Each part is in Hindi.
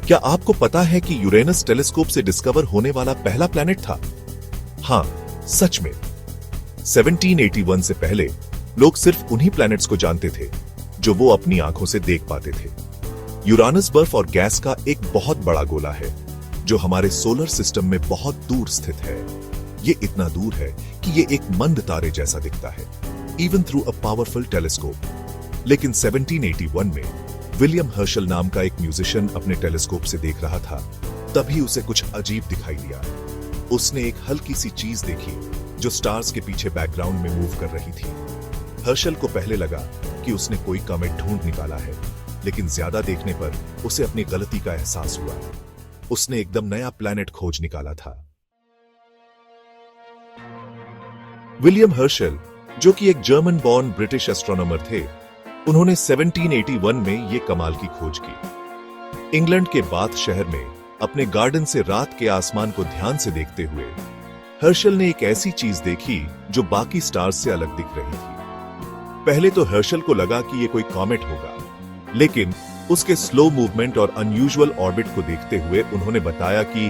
क्या आपको पता है कि यूरेनस टेलीस्कोप से डिस्कवर होने वाला पहला प्लैनेट था? हां, सच में। 1781 से पहले लोग सिर्फ उन्हीं प्लैनेट्स को जानते थे जो वो अपनी आंखों से देख पाते थे। यूरानस बर्फ और गैस का एक बहुत बड़ा गोला है जो हमारे सोलर सिस्टम में बहुत दूर स्थित है। ये इतना दूर है कि ये एक मंद तारे जैसा दिखता है, even through a powerful telescope. लेकिन 1781 में विलियम हर्शल नाम का एक म्यूजिशियन अपने टेलीस्कोप से देख रहा था, तभी उसे कुछ अजीब दिखाई दिया। उसने एक हल्की सी चीज देखी जो स्टार्स के पीछे बैकग्राउंड में मूव कर रही थी। हर्शल को पहले लगा कि उसने कोई कॉमेट ढूंढ निकाला है, लेकिन ज्यादा देखने पर उसे अपनी गलती का एहसास हुआ। उसने एकदम नया प्लैनेट खोज निकाला था। विलियम हर्शल, जो कि एक जर्मन बॉर्न ब्रिटिश एस्ट्रोनॉमर थे, उन्होंने 1781 में यह कमाल की खोज की। इंग्लैंड के बाथ शहर में अपने गार्डन से रात के आसमान को ध्यान से देखते हुए हर्शल ने एक ऐसी चीज देखी जो बाकी स्टार्स से अलग दिख रही थी। पहले तो हर्शल को लगा कि यह कोई कॉमेट होगा, लेकिन उसके स्लो मूवमेंट और अनयूजुअल ऑर्बिट को देखते हुए उन्होंने बताया कि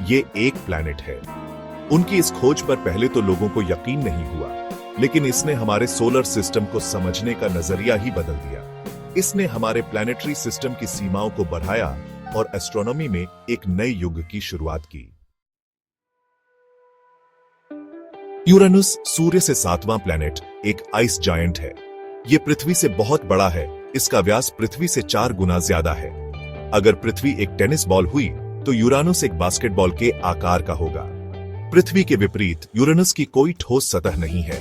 यह एक प्लैनेट है। उनकी इस खोज पर पहले तो लोगों को यकीन नहीं हुआ, लेकिन इसने हमारे सोलर सिस्टम को समझने का नजरिया ही बदल दिया। इसने हमारे प्लैनेटरी सिस्टम की सीमाओं को बढ़ाया और एस्ट्रोनॉमी में एक नए युग की शुरुआत की। यूरेनस सूर्य से 7वां प्लैनेट एक आइस जायंट है। यह पृथ्वी से बहुत बड़ा है। इसका व्यास पृथ्वी से 4 गुना ज्यादा है। अगर पृथ्वी एक टेनिस बॉल हुई तो यूरेनस एक बास्केटबॉल के आकार का होगा। पृथ्वी के विपरीत यूरेनस की कोई ठोस सतह नहीं है।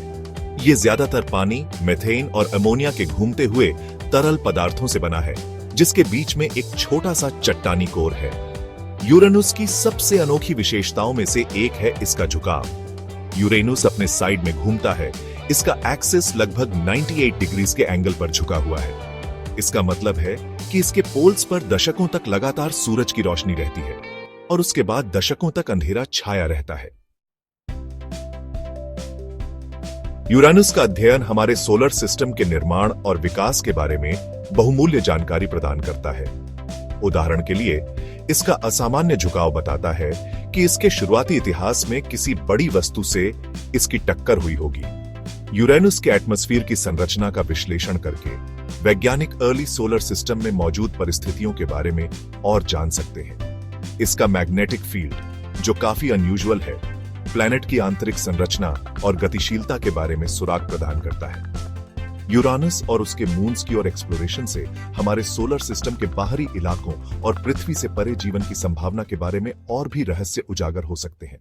यह ज्यादातर पानी, मीथेन और अमोनिया के घूमते हुए तरल पदार्थों से बना है, जिसके बीच में एक छोटा सा चट्टानी कोर है। यूरेनस की सबसे अनोखी विशेषताओं में से एक है इसका झुकाव। यूरेनस अपने साइड में घूमता है। इसका एक्सिस लगभग 98 डिग्रीज के एंगल पर झुका हुआ है। इसका मतलब है कि इसके पोल्स पर दशकों तक लगातार सूरज की रोशनी रहती है और उसके बाद दशकों तक अंधेरा छाया रहता है। यूरेनस का अध्ययन हमारे सोलर सिस्टम के निर्माण और विकास के बारे में बहुमूल्य जानकारी प्रदान करता है। उदाहरण के लिए, इसका असामान्य झुकाव बताता है कि इसके शुरुआती इतिहास में किसी बड़ी वस्तु से इसकी टक्कर हुई होगी। यूरेनस के एटमॉस्फेयर की संरचना का विश्लेषण करके वैज्ञानिक अर्ली सोलर सिस्टम में मौजूद परिस्थितियों के बारे में और जान सकते हैं। इसका मैग्नेटिक फील्ड, जो काफी अनयूजुअल है, प्लैनेट की आंतरिक संरचना और गतिशीलता के बारे में सुराग प्रदान करता है। यूरेनस और उसके मून्स की ओर एक्सप्लोरेशन से हमारे सोलर सिस्टम के बाहरी इलाकों और पृथ्वी से परे जीवन की संभावना के बारे में और भी रहस्य उजागर हो सकते हैं।